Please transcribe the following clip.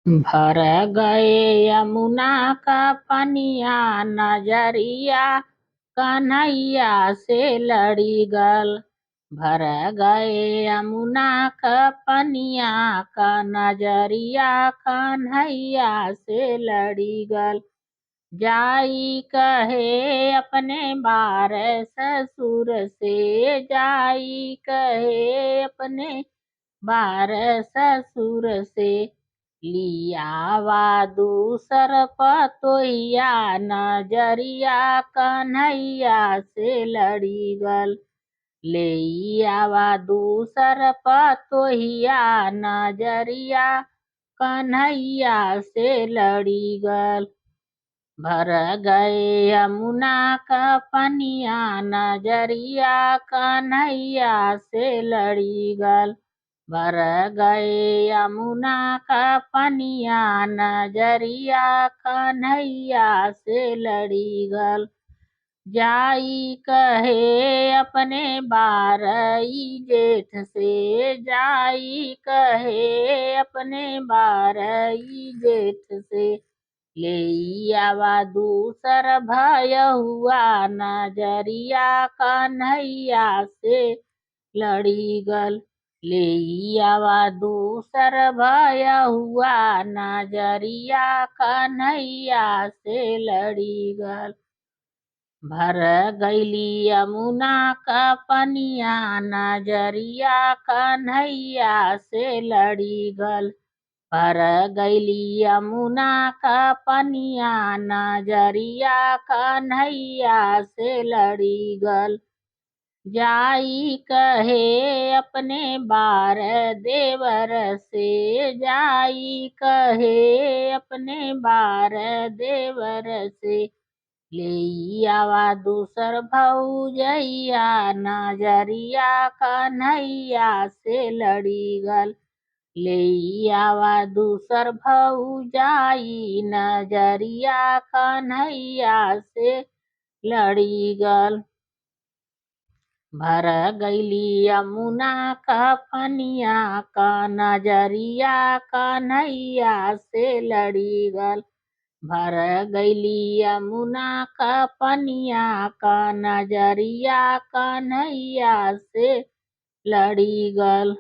भर गए यमुना का पनिया, नजरिया कन्हैया से लड़ी गल। भर गए यमुना का पनिया का, नजरिया कन्हैया से लड़ी गल। जाई कहे अपने बार ससुर से, जाई कहे अपने बार ससुर से, लियावा दूसर पतोहिया, नजरिया कन्हैया से लड़ी गल। ले आवा दूसर पतोहिया, नजरिया कन्हैया से लड़ी गल। भर गए यमुना का पनिया, नजरिया कन्हैया से लड़ी गल। भर गए यमुना का पनिया, नजरिया कन्हैया से लड़ी गल। जाई कहे अपने बारई जेठ से, जाई कहे अपने बारई जेठ से, ले आवा दूसर भय हुआ, नजरिया कन्हैया से लड़ी गल। ले आवा दूसर भय हुआ, नजरिया कन्हैया से लड़ी गल। भर गईली यमुना का पनिया, नजरिया कन्हैया से लड़ी गल। भर गईली यमुना का पनिया, नजरिया कन्हैया से लड़ी गल। जाई कहे अपने बार देवर से, जाई कहे अपने बार देवर से, ले आवा दूसर भौजैया, नजरिया कन्हैया से लड़ी गल। ले आवा दूसर भौजाई, नजरिया कन्हैया से लड़ी गल। भर गईली यमुना का पनिया का, नजरिया कन्हैया से लड़ी गल। भर गईली यमुना का पनिया का, नजरिया कन्हैया से लड़ी गल।